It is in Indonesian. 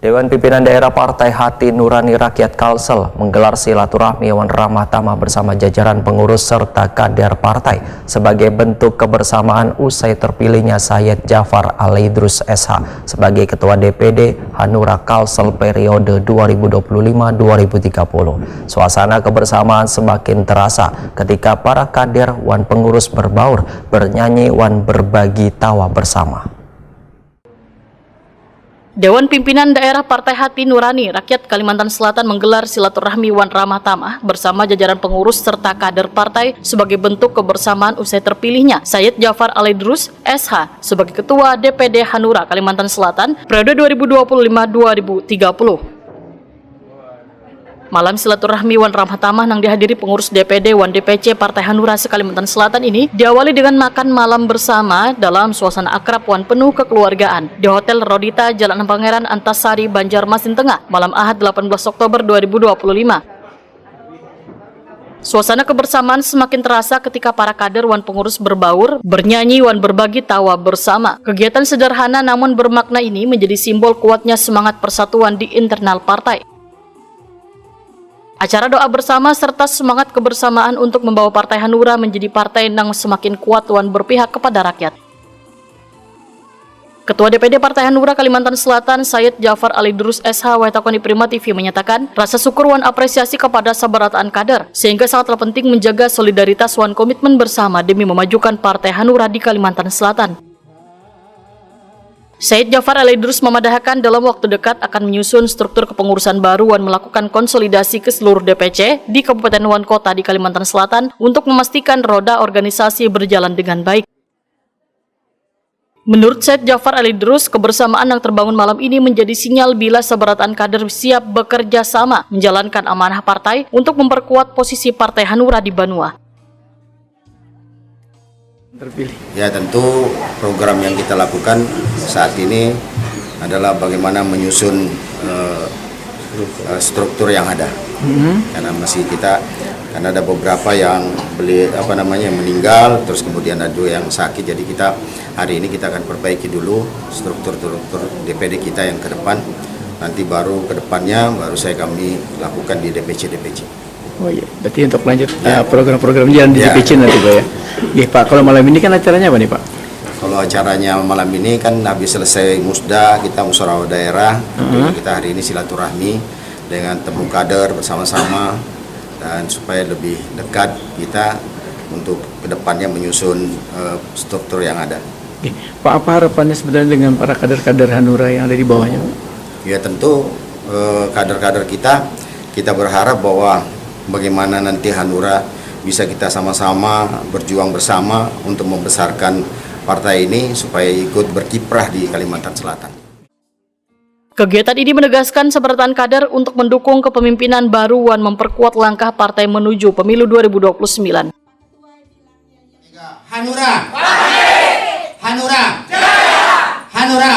Dewan Pimpinan Daerah Partai Hati Nurani Rakyat Kalsel menggelar silaturahmi Wan Ramah Tamah bersama jajaran pengurus serta kader partai sebagai bentuk kebersamaan usai terpilihnya Sayyid Jafar Al-Idrus SH sebagai Ketua DPD Hanura Kalsel periode 2025-2030. Suasana kebersamaan semakin terasa ketika para kader wan pengurus berbaur bernyanyi wan berbagi tawa bersama. Dewan Pimpinan Daerah Partai Hati Nurani Rakyat Kalimantan Selatan menggelar silaturahmi Wan Ramah Tamah bersama jajaran pengurus serta kader partai sebagai bentuk kebersamaan usai terpilihnya Sayyid Jafar Al-Idrus SH sebagai Ketua DPD Hanura Kalimantan Selatan periode 2025-2030. Malam silaturahmi Wan Ramah Tamah yang dihadiri pengurus DPD Wan DPC Partai Hanura se-Kalimantan Selatan ini diawali dengan makan malam bersama dalam suasana akrab wan penuh kekeluargaan di Hotel Rodita Jalan Pangeran Antasari, Banjarmasin Tengah, malam Ahad 18 Oktober 2025. Suasana kebersamaan semakin terasa ketika para kader wan pengurus berbaur, bernyanyi wan berbagi tawa bersama. Kegiatan sederhana namun bermakna ini menjadi simbol kuatnya semangat persatuan di internal partai. Acara doa bersama serta semangat kebersamaan untuk membawa Partai Hanura menjadi partai yang semakin kuat wan berpihak kepada rakyat. Ketua DPD Partai Hanura Kalimantan Selatan Sayyid Jafar Al-Idrus SH Waitakoni Prima TV menyatakan rasa syukur wan apresiasi kepada sabarataan kader sehingga sangatlah penting menjaga solidaritas wan komitmen bersama demi memajukan Partai Hanura di Kalimantan Selatan. Sayyid Jafar Al-Idrus memadahkan dalam waktu dekat akan menyusun struktur kepengurusan baru dan melakukan konsolidasi ke seluruh DPC di Kabupaten wan Kota di Kalimantan Selatan untuk memastikan roda organisasi berjalan dengan baik. Menurut Sayyid Jafar Al-Idrus, kebersamaan yang terbangun malam ini menjadi sinyal bila sabarataan kader siap bekerja sama menjalankan amanah partai untuk memperkuat posisi Partai Hanura di Banua. Terpilih. Ya, tentu program yang kita lakukan saat ini adalah bagaimana menyusun struktur yang ada. Karena karena ada beberapa yang meninggal, terus kemudian ada yang sakit. Jadi hari ini kita akan perbaiki dulu struktur DPD kita yang ke depan. Nanti baru ke depannya kami lakukan di DPC. Oh iya, berarti untuk lanjut program-program jalan di DPC nanti Pak ya. Iya Pak, kalau malam ini kan acaranya apa nih Pak? Kalau acaranya malam ini kan habis selesai musda, kita musyawarah daerah, kita hari ini silaturahmi dengan temu kader bersama-sama dan supaya lebih dekat kita untuk kedepannya menyusun struktur yang ada. Oke. Pak, apa harapannya sebenarnya dengan para kader-kader Hanura yang ada di bawahnya? Ya tentu kader-kader kita berharap bahwa bagaimana nanti Hanura bisa kita sama-sama berjuang bersama untuk membesarkan partai ini supaya ikut berkiprah di Kalimantan Selatan. Kegiatan ini menegaskan sabarataan kader untuk mendukung kepemimpinan baru dan memperkuat langkah partai menuju pemilu 2029. Hanura, Hanura, Hanura.